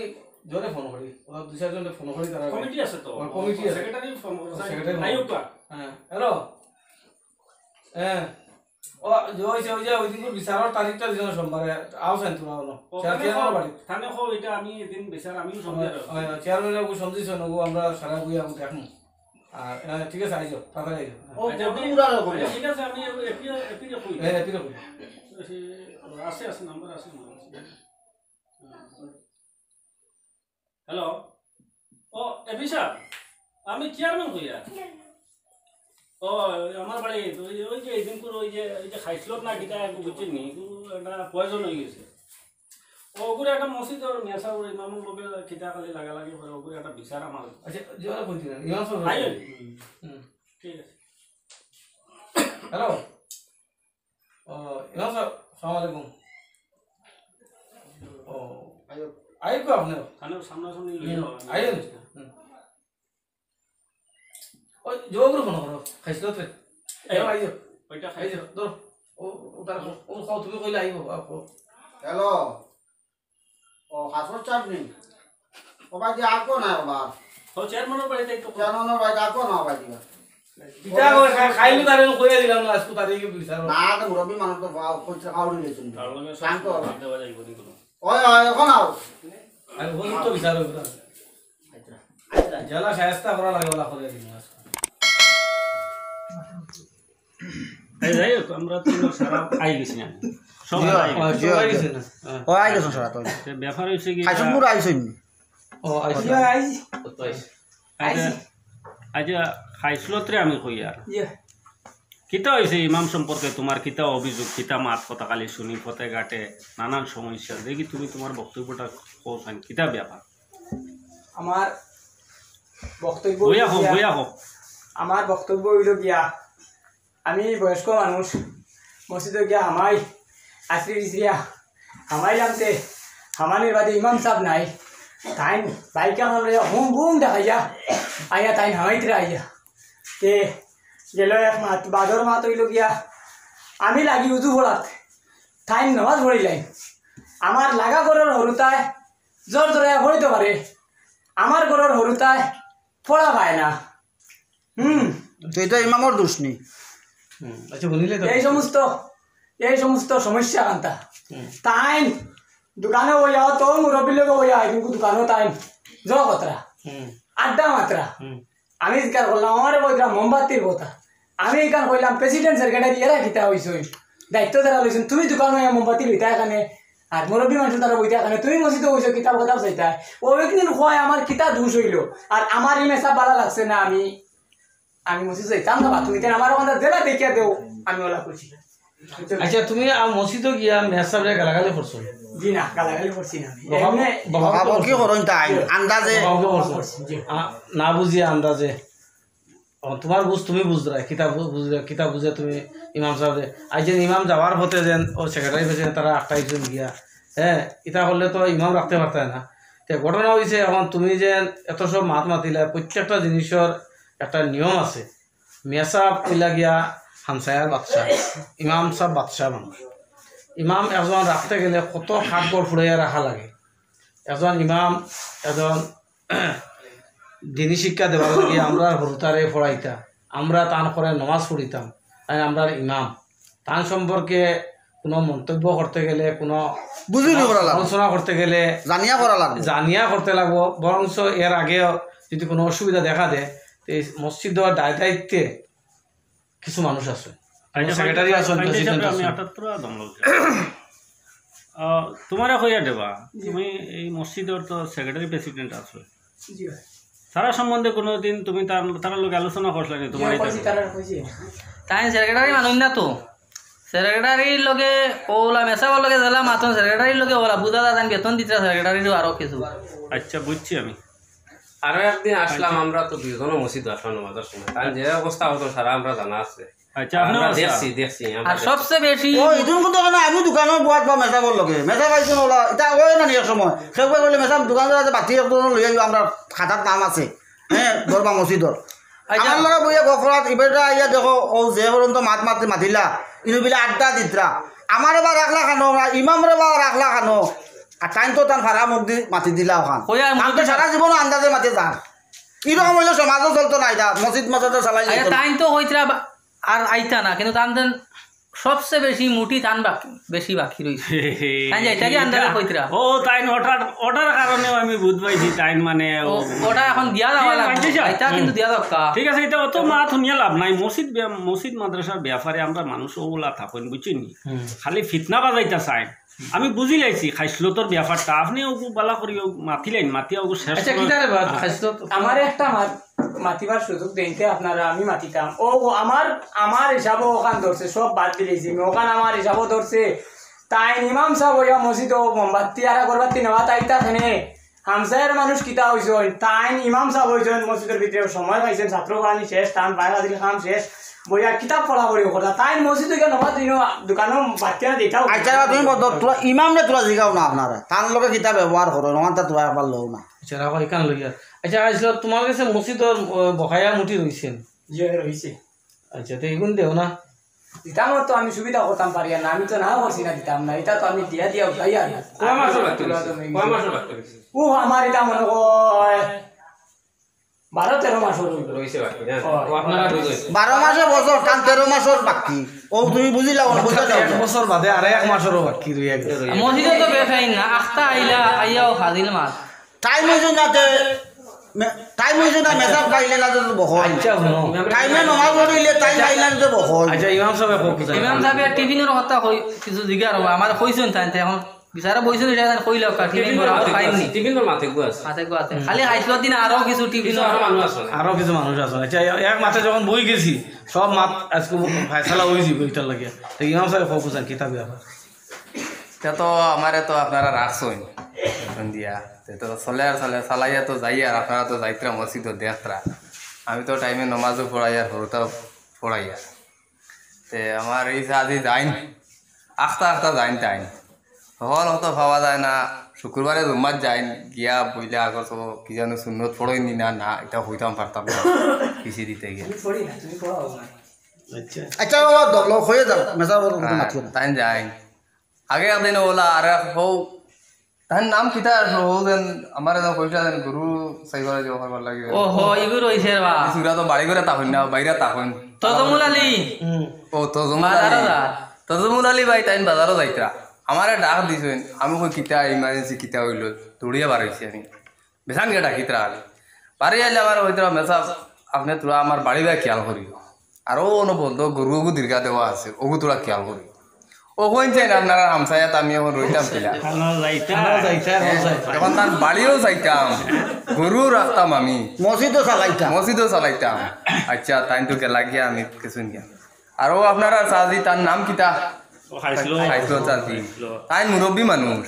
D: জোরে ফোন করি ওরা দুই চারজনে ফোন করি তারা
E: কমিটি আছে তো
D: কমিটি আছে
E: সেক্রেটারি ফোন
D: সেক্রেটারি
E: আয়ুক্তা
D: হ্যাঁ হ্যালো হ্যাঁ ও ওই যে ওই দিন বিচারের তারিখটা দিল সোমবারে আওছেন তোরা হলো চেয়ারম্যানের বাড়ি
E: থানে কো এটা আমি এদিন বিচার আমিও সন্দেহ
D: চেয়ারম্যানের কো সন্দেশ নগো আমরা সারা বুই আমি দেখমু আর ঠিক আছে আইজো তাড়াতাড়ি আইজো
F: ও পুরা কই
E: ঠিক আছে আমি এপিরে কই
D: হ্যাঁ এপিরে কই
E: আছে নাম্বার আছে হ্যালো ও এপি স্যার আমি চেয়ারম্যান কইয়া ও আমার বাড়ি ওই যে এই দিনপুর ওই যে খাইছিল না কিটা বুঝছেন নি একটা পয়জন হয়ে গেছে ওগুলো একটা মসজিদের মেসা ইমামুর লোকের কিটা খালি লাগালাগি করে ওগুলো একটা বিচার আমার
D: আচ্ছা জোরে কই দিলেন ইমাম সাহেব
E: ঠিক আছে
D: হ্যালো ও ইমাম সাহেব আসসালামু আলাইকুম ও আইব কো আপনি
E: থানার সামনাসামনি
D: আইব ও জোরে ফোন করো খাইছিল তো আইব
E: ওইটা
D: আইব ধরো ও তার ও খাও তুমি কইলে আইব আপো
F: হ্যালো ও হাসর চাপ নেই ও ভাই যে আর কো না বাবা
E: ও চেয়ারম্যানের বাড়িতে একটু
F: জানো ভাই আর কো না ভাই দিবা
D: কিটা খাইলু তারে কইয়া দিলাম না আজকে তারিখে বিচার
F: না তো মুরব্বী মানুষ তো কইছে আউড়ি গেছেন
E: তার লগে
F: শান্ত হও।
E: দেওয়া যাইব নি কোনো
F: ওই এখন আও
D: আর বল তো বিচার হইব না জেলা শাস্তা করা লাগে ওলা করে দিলাম আজকে
E: এই যাই হোক, আমরা তো সারা আই গেছি না সব আই গেছি।
F: ও আই গেছ সারা তো
E: ব্যাপার হইছে কি
F: খাইছো পুরো আইছই
D: ও আইছি তো আইছি
E: আজ খাইছলত্রে আমি কই আর কিতা হয়েছে ইমাম সম্পর্কে তোমার কিতা অভিযোগ কিতা মাত কথা কালি শুনি পথে ঘাটে নানান সমস্যা দেখি তুমি তোমার বক্তব্যটা কৌশান কিতা ব্যাপার
A: আমার বক্তব্য
E: বইয়া হোক
A: আমার বক্তব্য হইল গিয়া আমি বয়স্ক মানুষ মসজিদে গিয়া আমাই আশ্রি ইসরিয়া আমাই জানতে হামানির বাদে ইমাম সাহেব নাই তাই বাইকে আমার হুম হুম দেখাইয়া আইয়া তাই হামাইতে আইয়া তে গেল এক মাত বাদর মাত হইল গিয়া আমি লাগি উজু পড়াত তাই নামাজ পড়িলাই আমার লাগা ঘরের হরুতায় জোর জোরে পড়িতে পারে আমার ঘরের হরুতায় পড়া পায় না
F: তো এটা ইমামর দোষ নেই
D: আচ্ছা বলিলে তো
A: এই সমস্ত সমস্যা কান্তা তাই দোকানে বইয়া তো মুরব্বীর লোক বইয়া কিন্তু দোকানও তাই জগতরা আড্ডা মাত্রা আমি জিজ্ঞাসা করলাম আমার বইরা মোমবাতির কথা আমি এখানে কইলাম প্রেসিডেন্ট সেক্রেটারি এরা কিতা হয়েছে দায়িত্ব দ্বারা লইছেন তুমি দোকানে মোমবাতি লইতা এখানে আর মুরব্বী মানুষ তারা বইতা এখানে তুমি মসজিদে বইছো কিতাব কথা চাইতা ও একদিন হয় আমার কিতা দোষ হইল আর আমার এই মেসা ভালো লাগছে না আমি মসজিদ যাইতাম না তুমি তেন আমার ওখানে দেলা দেখিয়া দেও আমি ওলা করছি
D: আচ্ছা তুমি মসজিদে গিয়া মেসাবরে গালাগালি করছো
A: জি না গালাগালি করছি না
F: বাবা কি করুন তাই আন্দাজে
D: না বুঝিয়ে আন্দাজে তোমার বুঝ তুমি বুঝরা কিতাব বুঝে তুমি ইমাম সাহেব আজ যে ইমাম যাওয়ার পথে যেন ও সেক্রেটারি হয়েছে তারা আটটাইছেন গিয়া হ্যাঁ এটা করলে তো ইমাম রাখতে পারতে না তো ঘটনা হয়েছে এখন তুমি যে এত সব মাত মাতিলা প্রত্যেকটা জিনিসের একটা নিয়ম আছে মেসাব কইলা গিয়া হামসায়ার বাদশাহ ইমাম সাহেব বাদশাহ মানুষ ইমাম একজন রাখতে গেলে কত হাতগড় ফুরাইয়া রাখা লাগে একজন ইমাম একজন দিনী শিক্ষা দেওয়ার লাগে আমরা হরুতারে পড়াইতা আমরা তান করে নমাজ পড়িতাম তাই আমরা ইমাম তান সম্পর্কে কোনো মন্তব্য করতে গেলে কোনো আলোচনা করতে গেলে জানিয়া করতে লাগবো বরঞ্চ এর আগেও যদি কোনো অসুবিধা দেখা দেয় তো এই মসজিদ দায়িত্বে কিছু মানুষ আছে সেক্রেটারি আছেন প্রেসিডেন্ট আছেন
E: তোমারে কইয়া দেবা তুমি এই মসজিদের তো সেক্রেটারি প্রেসিডেন্ট আছো তারা সম্বন্ধে কোনোদিন তুমি তার লোক আলোচনা করলে তোমার
C: তাই সেক্রেটারি মানুষ না তো সেক্রেটারির লগে ওলা মেসাবার লগে জেলা মাত্র সেক্রেটারির লগে ওলা বুঝা দাদান বেতন দিতে সেক্রেটারিরও আরো কিছু
E: আচ্ছা বুঝছি আমি
D: আরো একদিন আসলাম আমরা তো দুইজনও মসজিদ আসলাম নামাজের সময় তার যে অবস্থা হতো সারা আমরা জানা আছে
E: আচ্ছা
D: আমরা দেখছি
C: আর সবচেয়ে বেশি
F: ও ইদুন কিন্তু কেন আমি দোকানত বুয়াত বা মেসাবর লগে মেসা পাইছো ওলা এটা ওই না এক সময় সেগুলো বলে মেসা দোকানত আছে বাতি একজন লই আইও আমরা খাতার নাম আছে হ্যাঁ দরবা মসজিদর আমার লগে বইয়া গফরাত ইবেটা আইয়া দেখো ও যে পর্যন্ত মাত মাতিলা ইনুবিলা আড্ডা দিতরা আমার এবার রাখলা খানো ইমামরে বা রাখলা খানো আর টাইম তো তার ভাড়া মুখ দি মাতি দিলা ওখান আমি তো সারা জীবন আন্দাজে মাতি যান এরকম হইলে সমাজও চলতো না এটা মসজিদ মসজিদে চালাই
C: টাইম তো হইতরা আর আইতা না কিন্তু টান দেন সবচেয়ে বেশি মুটি টান বেশি বাকি রয়েছে এটারই আন্দাজে হইতরা
E: ও তাই ওটার কারণেও আমি বুঝ পাইছি টাইম মানে
C: ওটা এখন দিয়া যাওয়া লাগবে এটা কিন্তু দিয়া দরকার
E: ঠিক আছে এটা অত মা শুনিয়া লাভ নাই মসজিদ মাদ্রাসার ব্যাপারে আমরা মানুষ ওগুলা থাকেন বুঝছেন খালি ফিতনা বাজাইতা চাই আমি বুঝি লাইছি খাইসলতর ব্যাপারটা আপনি ওগু বালা করি মাতিলেন মাতিয়া ওগু শেষ
A: আমার একটা মাতিবার সুযোগ দেইতে আপনারা আমি মাতিতাম ও আমার হিসাবও ওখান ধরছে সব বাদ দিলেছি ওখান আমার হিসাবও ধরছে তাই ইমাম সাহেব ওইয়া মসজিদ ও মোমবাতি আর করবাতি নেওয়া তাইতা খেনে হামসায়ের মানুষ কিতা হয়েছেন তাই ইমাম সাহেব হয়েছেন মসজিদের ভিতরে সময় পাইছেন ছাত্র বাহিনী শেষ টান বাইরা দিল কাম শেষ বইয়া কিতাব পড়া পড়ি কথা তাই মসজিদ নবা দিন দোকানও বাতিনা দিতাও
F: আচ্ছা তুমি তোরা ইমামরে তোরা জিগাও না আপনারা তার লগে কিতাব ব্যবহার করো নমানটা তোরা একবার লও না
C: আচ্ছা রাখো এখান লইয়া আচ্ছা আসলে তোমার কাছে মসজিদর বকায়া মুটি রইছেন
A: যে রইছে
C: আচ্ছা তো এগুন দেও না
A: দিতাম তো আমি সুবিধা করতাম পারি না আমি তো না করছি না দিতাম না এটা তো আমি দিয়া উঠাই আর ও আমার এটা মনে হয় 12-13 মাস রয়েছে
F: 12 মাসে বছর টান 13 মাসের বাকি ও তুমি বুঝিলা বুঝা যাও
B: এক বছর বাদে আর এক মাসেরও বাকি রইয়া গেছে
C: মসজিদে তো বেফাইন না আখতা আইয়াও হাজিল মাস
F: টাইম হইছে না টাইম হইছে না মেসাব পাইলে না তো বহল
B: আচ্ছা
F: টাইমে নমাজ পড়িলে টাইম পাইলে না তো বহল
B: আচ্ছা ইমাম সাহেব
C: ইমাম সাহেব টিফিনের কথা কিছু জিগার হবে আমার কইছেন তাই এখন বিচারা বইছেন এটা কইল টিফিন করা পাইনি
D: টিফিনের মাথে গো আছে
C: খালি খাইছিল দিন আরো কিছু টিফিন
B: আরো কিছু মানুষ আছে আচ্ছা এক মাসে যখন বই গেছি সব মাত আজকে ফায়সালা হয়েছি বইটার লাগে তো ইমাম সাহেব ফোকুসান কিতাব ব্যাপার এটা তো আমারে তো আপনারা রাখছেন দিয়া তো চলে আর চালাইয়া তো যাই আর আপনারা তো যাইতরা মসজিদ দেখতরা আমি তো টাইমে নমাজও পড়াই আর হরুতাও পড়াই আর তে আমার এই আজি যাইন আখতা যাইন টাইম হল হতো ভাবা যায় না শুক্রবারে জুম্মাত যাইন গিয়া বইলে আগত কি জানো সুন্নত পড়ইনি না এটা হইতাম পারতাম না পিছিয়ে দিতে গিয়ে
F: আচ্ছা বাবা দল হয়ে যাও মেসাব
B: তাই যাইন আগে একদিন ওলা আর হৌ তার নাম কিতা যেন আমার কইসা যেন গুরু চাই করে যাব করবার লাগে
C: ও হো ইগু রইছে বা
B: সুরা তো বাড়ি করে তাকইন না বাইরে তাকইন
C: তজমুল আলী
B: ও তজমুল আলী ভাই তাইন বাজারও যাইতা আমারে ডাক দিছেন আমি কই কিতা ইমার্জেন্সি কিতা হইল দৌড়িয়া বাড়াইছি আমি বেসান গে ডাকিতরা বাড়ি আইলে আমার হইতরা মেসাব আপনি তোরা আমার বাড়ি ভাই খেয়াল করিও আর ও বন্ধ গরু দীর্ঘা দেওয়া আছে ওগু তোরা খেয়াল করিও ও কইছেন আপনারা হামসায়াত আমি এখন রইতাম কিলা এখন তার বাড়িও যাইতাম গরু রাখতাম আমি মসজিদও চালাইতাম আচ্ছা তাই তো গেলা গিয়া আমি কিছু গিয়া আর ও আপনারা চাজি তার নাম কিতা খাইছিল চাজি তাই মুরব্বী মানুষ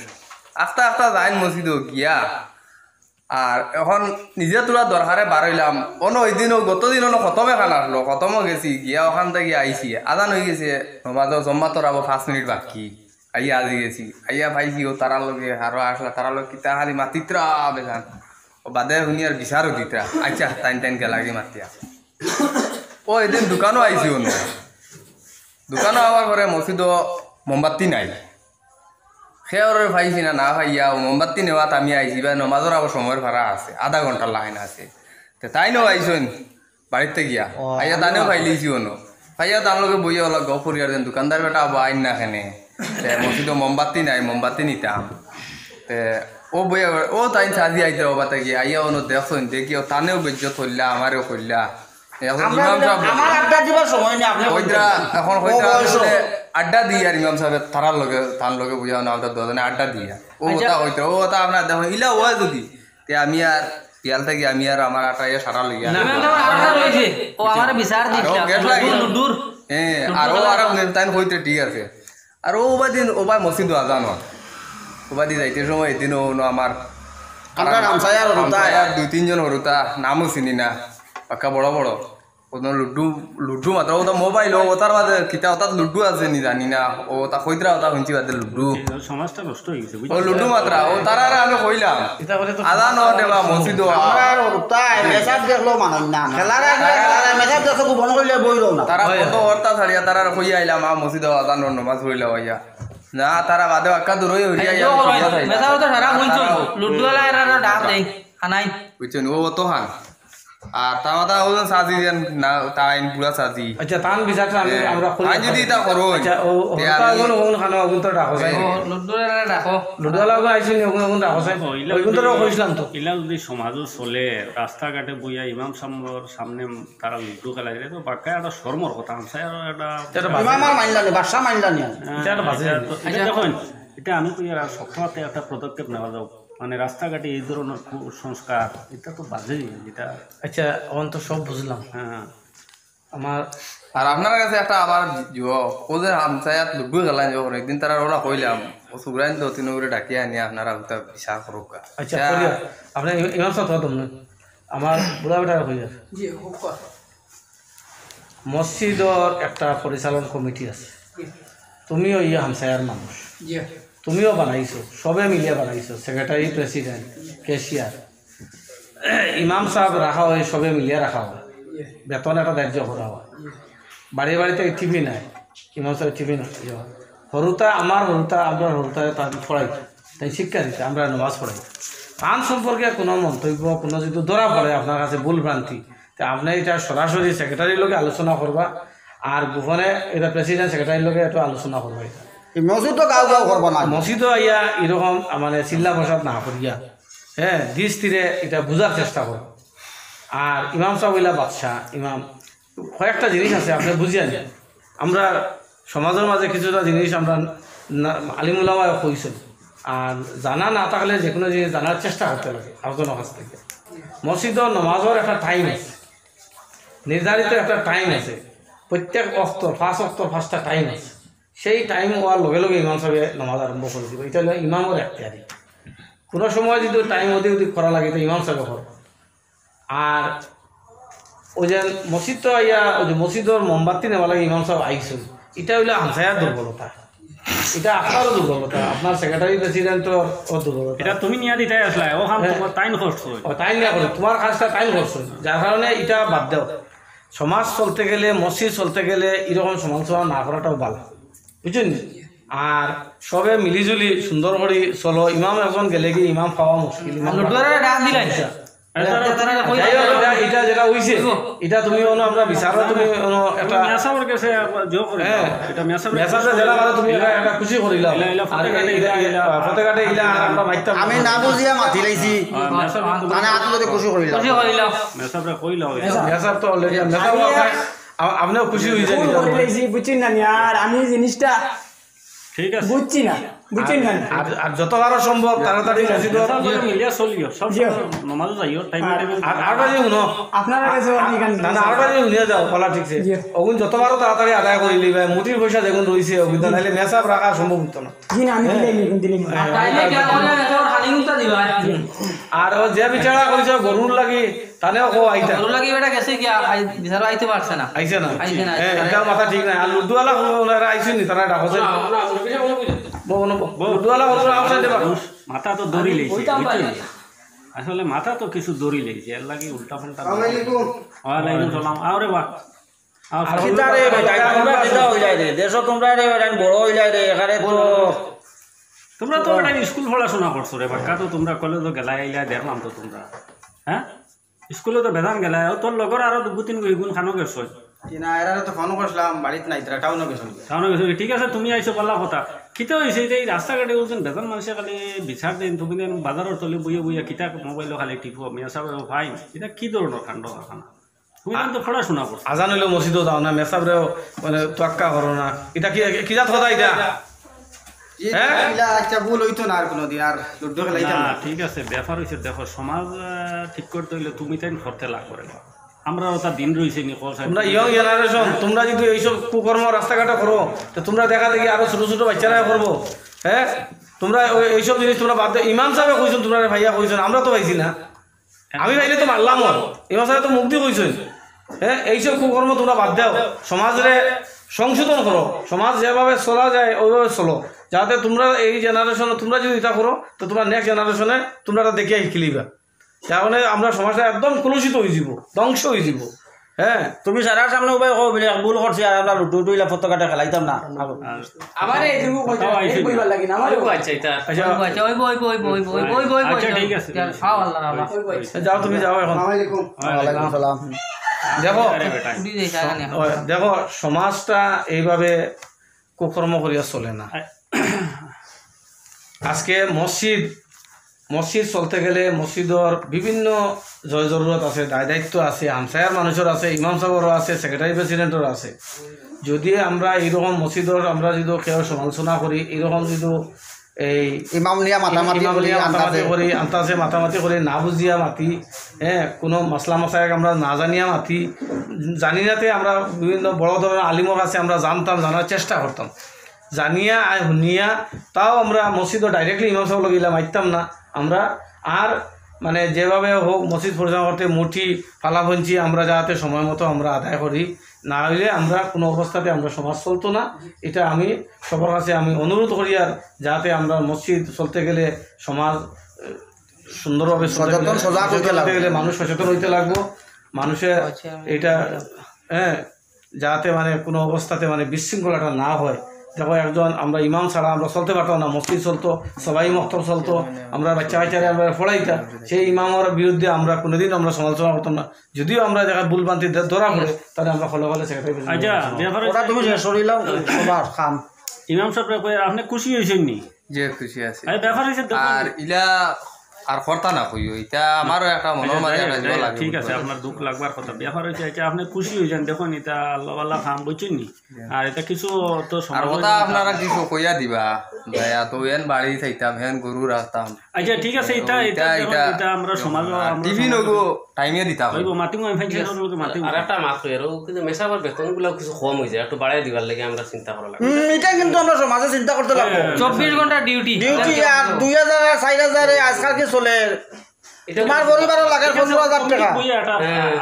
B: আস্তা যাইন মসজিদও গিয়া আর এখন নিজে তোরা দরকারে বাড়াইলাম অন্য ওই দিনও গত দিন খতমে খান আসলো খতমও গেছি গিয়া ওখান থেকে আইসি আদান হয়ে গেছে নমাজও জম্মা তোর আবার 5 মিনিট বাকি আইয়া আজি গেছি আইয়া পাইছি ও তারার লগে আরো আসলা তারার লগে কিতা খালি মাতিত্রা বেজান ও বাদে শুনি আর বিচারও দিতরা আচ্ছা টাইন গেলাগে মাতিয়া ও এদিন দোকানও আইসি অন্য দোকানও আবার পরে মসজিদও মোমবাতি নাই সেওরে পাইছি না ভাইয়া মোমবাতি নেওয়াত আমি আইছি বা নমাজর আবার সময়ের ভাড়া আছে আধা ঘন্টার লাইন আছে তো তাই নো আইসন বাড়িতে গিয়া আইয়া তানেও পাইলিছি অনো ভাইয়া তার লগে বইয়া ওলা গফরি আর দোকানদার বেটা আবার আইন না খেনে মসজিদ মোমবাতি নাই মোমবাতি নিতাম ও বইয়া ও তাই সাজি আইতে বাবাতে গিয়া আইয়া অনো দেখছেন দেখি তানেও বেজ্য করলা আমারও করলা আড্ডা দিই আর ইমাম সাহেব তার লগে বুঝা না দুজনে আড্ডা দিয়া ও ওটা আপনার দেখো ইলা ও যদি আমি আর পিয়াল থেকে আমি আর আমার আটা সারা লইয়া আরো তাই হইতে ঠিক আছে আর ওবাই মসজিদ আজান ওবাদি যাইতে সময় এদিন আমার দুই তিনজন হরুতা নামও চিনি না পাক্কা বড় বড় লুডু লুডু মাত্র ওটা মোবাইল ও তার বাদে কিতা ওটা লুডু আছে নি জানি না ও তা কইতরা ওটা শুনছি বাদে লুডু
E: সমাজটা নষ্ট হয়ে গেছে
B: ও লুডু মাত্রা ও তারা আমি কইলাম আজান দেবা মসজিদ
F: দেখলো মানুষ না খেলার মেসাব দেখো বন করলে বইল না
B: তারা কত অর্থা ছাড়িয়া তারা কই আইলাম মসজিদ আজান নমাজ হইলা ভাইয়া না তারা বাদে আক্কা দূর হই হইয়া
C: মেসাব তো সারা বলছো লুডু ওলা এর ডাক দেই খানাই
B: বুঝছেন ও তো হান আর তা মাথা ওজন সাজি দেন না তাইন পুরা সাজি
D: আচ্ছা তান বিচারটা আমরা
B: আই যদি তা করো
D: আচ্ছা ও ওগুন ওগুন খানো ওগুন তো ডাকো যাই
C: লুডু এর ডাকো
D: লুডু ওলা আইছিনি ওগুন ওগুন ডাকো যাই ওগুন তো কইছিলাম তো
E: ইলা যদি সমাজও চলে রাস্তাঘাটে বইয়া ইমাম সামর সামনে তারা লুডু খেলাই তো বাক্কা একটা শর্মর কথা আছে একটা
F: ইমাম মাইনলানি বাদশা মাইনলানি
D: এটা বাজে
E: দেখুন এটা আমি কই আর সক্ষমতে একটা পদক্ষেপ নেওয়া যাও মানে রাস্তাঘাটে এই ধরনের সংস্কার এটা তো বাজে এটা
D: আচ্ছা অন তো সব বুঝলাম
E: হ্যাঁ
D: আমার
B: আর আপনার কাছে একটা আবার ওদের হামসায়াত লুডু খেলান যখন একদিন তারা ওরা কইলাম ও সুগ্রাইন তো তিন করে ডাকিয়ে আনি আপনারা ওটা বিচার করুক
D: আচ্ছা করিয়া আপনি ইমাম সাহেব তো তোমরা আমার বুড়া বেটা কইয়া মসজিদর একটা পরিচালন কমিটি আছে তুমিও ইয়ে হামসায়ার মানুষ তুমিও বানাইছো সবে মিলিয়ে বানাইছো সেক্রেটারি প্রেসিডেন্ট ক্যাশিয়ার ইমাম সাহেব রাখা হয় সবে মিলিয়ে রাখা হয় বেতন একটা ধার্য করা হয় বাড়ি বাড়িতে টিভি নাই ইমাম সাহেব টিভি নাই হরুতা আমার হরুতা আপনার হরুতা তার পড়াই তাই শিক্ষা দিতে আমরা নামাজ পড়াই আইন সম্পর্কে কোনো মন্তব্য কোনো যদি ধরা পড়ে আপনার কাছে ভুল ভ্রান্তি তা আপনি এটা সরাসরি সেক্রেটারির লগে আলোচনা করবা আর গোপনে এটা প্রেসিডেন্ট সেক্রেটারির লগে একটু আলোচনা করবা এটা
F: মসজিদ তো গাঁও গাঁও করবো না
D: মসজিদও আইয়া এরকম মানে চিল্লা প্রসাদ না করিয়া হ্যাঁ ধীর স্থিরে এটা বোঝার চেষ্টা করো আর ইমাম সাহেব হইলা বাদশাহ ইমাম কয়েকটা জিনিস আছে আপনি বুঝিয়া নেন আমরা সমাজের মাঝে কিছুটা জিনিস আমরা আলিমুলামায় কইছেন আর জানা না থাকলে যে কোনো জিনিস জানার চেষ্টা করতে লাগে আলোচনার কাছ থেকে মসজিদর নমাজের একটা টাইম আছে নির্ধারিত একটা টাইম আছে প্রত্যেক অক্ত 5 অক্ত 5টা টাইম আছে সেই টাইম হওয়ার লগে লগে ইমাম সাহেব নামাজ আরম্ভ করে দিব এটা হলো ইমামের এখতিয়ারি কোনো সময় যদি টাইম অধিক করা লাগে তো ইমাম সাহেব করো আর ওই যে মসজিদ তো ইয়া ওই যে মসজিদর মোমবাতি নেওয়া লাগে ইমাম সাহেব আইসুন এটা হইলে হামসায়ার দুর্বলতা এটা আপনারও দুর্বলতা আপনার সেক্রেটারি প্রেসিডেন্টর দুর্বলতা
E: এটা তুমি নিয়ে দিতে আসলে ও হাম তোমার টাইম করছো
D: টাইম না করো তোমার কাজটা টাইম করছো যার কারণে এটা বাদ দাও সমাজ চলতে গেলে মসজিদ চলতে গেলে এরকম সমালোচনা না করাটাও ভালো বুঝছেন আর সবে মিলিজুলি সুন্দর করে চলো ইমাম একজন গেলে কি ইমাম পাওয়া মুশকিল এটা যেটা হইছে এটা তুমি আমরা বিচারো তুমি একটা
E: মেসাবের কাছে জোর করে এটা
D: মেসাবে যেটা মানে তুমি একটা খুশি করিলা ফতেঘাটে ইলা আমরা মাইতা
F: আমি না বুঝিয়া মাতি লাইছি মানে আজ যদি খুশি করিলা
E: মেসাবরা কইলা
D: মেসাব তো অলরেডি মেসাব আপনিও খুশি হয়ে যায়
A: বুঝছেন না আর আমি জিনিসটা
E: ঠিক আছে
A: বুঝছি না বুঝছেন না
D: আর যত আরো সম্ভব তাড়াতাড়ি মসজিদ
E: মিলিয়া চলিও সব নমাজ যাইও টাইম
D: আর বাজে শুনো
A: আপনারা কাছে
D: না না আর বাজে শুনিয়া যাও বলা ঠিকছে ওগুন যতবারও তাড়াতাড়ি আদায় করে লিবা মুটির পয়সা যেগুন রইছে ওগুন নাইলে মেসাব রাখা সম্ভব হতো না
A: জি না আমি দিলে
D: আর ও যে বিচারা করেছে গরুর লাগি তানেও কো আইতা
C: গরুর লাগি বেটা গেছে কি বিচারো আইতে পারছে না
D: আইছে না এটা মাথা ঠিক নাই আর লুডুওয়ালা ওনারা আইছেনি তারা ডাকছে লুডুওয়ালা ওনারা আউছে দেবা
E: মাথা তো দড়ি লইছে আসলে মাথা তো কিছু দড়ি লইছে এর লাগি উল্টা পাল্টা ওয়ালাইকুম সালাম আরে বাহ তোমরা তো স্কুল পড়াশোনা করছো রে বাক্কা তো তোমরা কলেজও গেলাই আইলা দেখলাম তো তোমরা হ্যাঁ স্কুলে তো বেদান গেলাই তোর লগর আরো 2-3 গুণ খানো গেছো
F: না এরা তো ফোন করছিলাম বাড়িতে নাই তারা টাউনে গেছিল
E: ঠিক আছে তুমি আইছো পাল্লা কথা কিতা হয়েছে এই রাস্তাঘাটে বলছেন বেতন মানুষে খালি বিচার দিন তুমি বাজারের তলে বইয়ে বইয়া কিতা মোবাইলও খালি টিপো মেসাব ফাইন এটা কি ধরনের কাণ্ড কারখানা তুমি তো পড়াশোনা করছো
D: আজান হইলেও মসজিদও যাও না মেসাবরেও মানে তোয়াক্কা করো না এটা কি জাত কথা এটা
F: আচ্ছা ভুল হইতো না আর কোনোদিন আর লুডো খেলাইতাম
E: না ঠিক আছে ব্যাপার হয়েছে দেখো সমাজ ঠিক করতে হইলে তুমি তাই করতে লাগ করে আমরা ওটা দিন রয়েছে নি
G: তোমরা ইয়ং জেনারেশন, তোমরা যদি এইসব কুকর্ম রাস্তাঘাটে করো তো তোমরা দেখা দেখি আরো ছোট ছোট বাচ্চারা করবো। হ্যাঁ, তোমরা এইসব জিনিস তোমরা বাদ দাও। ইমাম সাহেব কইছেন, তোমরা ভাইয়া কইছেন, আমরা তো পাইছি না। আমি ভাইলে তো মারলাম, ইমাম সাহেব তো মুক্তি কইছেন। হ্যাঁ, এইসব কুকর্ম তোমরা বাদ দাও, সমাজে সংশোধন করো, সমাজ যেভাবে চলা যায় ওইভাবে চলো, যাতে তোমরা এই জেনারেশনে তোমরা যদি এটা করো তো তোমরা নেক্সট জেনারেশনে তোমরা দেখিয়ে খেলিবা। তাহলে আমরা সমাজটা একদম কলুষিত হয়ে যাব, ধ্বংস হয়ে যাব। হ্যাঁ,
F: তুমি সারার সামনে উপায় কো বলে ভুল করছি আর আমরা লুটু টুইলা ফটোকাটা খেলাইতাম না।
A: আমার এই দিনও কইবা লাগি না, আমার
E: আচ্ছা এটা
C: আচ্ছা ওই
E: আচ্ছা ঠিক আছে
C: খাও আল্লাহ আল্লাহ
G: যাও, তুমি যাও এখন।
F: ওয়ালাইকুম আসসালাম।
G: দেখো দেখো, সমাজটা এইভাবে কুকর্ম করিয়া চলে না। আজকে মসজিদ চলতে গেলে মসজিদর বিভিন্ন জয় জরুরত আছে, দায় দায়িত্ব আছে, হামসায়ার মানুষের আছে, ইমাম সাহেবেরও আছে, সেক্রেটারি প্রেসিডেন্টেরও আছে। যদি আমরা এইরকম মসজিদর আমরা যদি কেউ সমালোচনা করি, এইরকম যদি এই
F: ইমাম নিয়া মাতামাতি
G: করি আন্তাজে মাতামাতি করে না বুঝিয়া মাতি, হ্যাঁ, কোনো মশলা মশাইক আমরা না জানিয়া মাতি, জানি নাতে আমরা বিভিন্ন বড় ধরনের আলিমর কাছে আমরা জানতাম, জানার চেষ্টা করতাম, জানিয়া আর শুনিয়া তাও আমরা মসজিদও ডাইরেক্টলি ইমাম সাহেব লগিলা মারতাম না। আমরা আর মানে যেভাবে হোক মসজিদ পরিচালনা করতে মুঠি ফালাফঞ্চি আমরা যাতে সময় মতো আমরা আদায় করি, না হইলে আমরা কোনো অবস্থাতে আমরা সমাজ চলতো না। এটা আমি সবার কাছে আমি অনুরোধ করি, আর যাতে আমরা মসজিদ চলতে গেলে সমাজ সুন্দরভাবে চলতে গেলে মানুষ সচেতন হইতে লাগবো। মানুষের এটা হ্যাঁ, যাতে মানে কোনো অবস্থাতে মানে বিশৃঙ্খলাটা না হয়। দেখো, একজন আমরা ইমাম ছাড়া আমরা চলতে পারতাম না, মসজিদ চলতো, সবাই মক্তব চলতো, আমরা বাচ্চা বাচ্চারা আমরা পড়াইতাম, সেই ইমামের বিরুদ্ধে আমরা কোনোদিন আমরা সমালোচনা করতাম না। যদিও আমরা দেখা ভুল ভ্রান্তি ধরা পড়ে তাহলে আমরা ফলো ফলে সেক্রেটারি
F: তুমি শরীলাও সবার খাম।
E: ইমাম সাহেব আপনি খুশি হয়েছেন নি?
B: যে খুশি আছে
E: ব্যাপার হয়েছে
B: আর ইলা আর কর্তা না কইও, এটা আমারও একটা মনের মাঝে লাগে।
E: ঠিক আছে, আপনার দুঃখ লাগবার কথা। ব্যাপার হয়েছে এটা আপনি খুশি হয়েছেন, দেখুন এটা আল্লাহ আল্লাহ খাম বুঝছেন নি। আর এটা কিছু তো
B: আর কথা আপনারা কিছু কইয়া দিবা দয়া, তো হেন বাড়ি থাইতাম, হেন গরু রাখতাম।
E: আচ্ছা ঠিক আছে, এটা এটা এটা আমরা সমাজ
B: টিভি নগো টাইমে দিতা
E: হইব মাতিম আমি ফাইন মাতিম।
D: আর একটা মাত কই আর কিন্তু মেসাবার বেতনগুলো কিছু কম হয়ে যায়, একটু বাড়াই দিবার লাগে আমরা চিন্তা করা লাগে।
F: এটা কিন্তু আমরা সমাজে চিন্তা করতে লাগবো।
C: 24 ঘন্টা ডিউটি
F: আর 2000 আর 4000 আজকাল কি চলে, তোমার পরিবারের লাগে 15000 টাকা।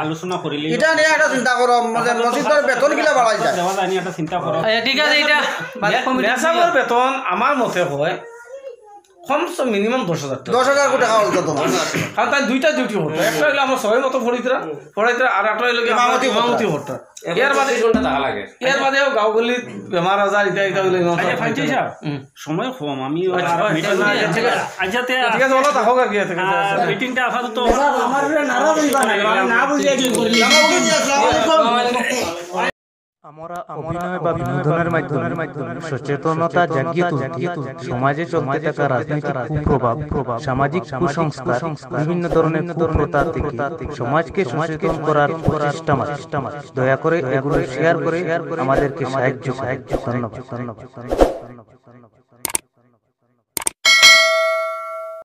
E: আলোচনা করিলি
F: এটা নিয়ে একটা চিন্তা করো, মসজিদের বেতন কিলা বাড়াই যায়।
E: দেওয়া যায় একটা চিন্তা করো।
C: ঠিক আছে, এটা
G: মেসাবের বেতন আমার মতে হয় কমসে মিনিমাম 10,000 টাকা।
F: 10,000 টাকা হল তো তোমার,
G: কারণ তাই দুইটা ডিউটি করতো, একটা হইলে আমরা সবাই মতো পড়াইতরা আর একটা হইলে ইমামতি করতো। এর বাদে
D: টাকা লাগে,
G: এর বাদেও গাঁওগুলি বেমার আজার এটা এটা হইলে
E: সময় কম, আমি
G: ঠিক আছে বলো থাকুক আর কি।
E: মিটিংটা আপাতত
A: না বুঝিয়ে কি করলি।
H: আমরা অভিনয় বা বিনোদনের মাধ্যমে সচেতনতা জাগিয়ে তুলতে সমাজে চলতে থাকা রাজনৈতিক কুপ্রভাব, সামাজিক কুসংস্কার, বিভিন্ন ধরনের কুপ্রথা থেকে সমাজকে সচেতন করার প্রচেষ্টা দয়া করে এগুলো শেয়ার করে আমাদেরকে সাহায্য। ধন্যবাদ।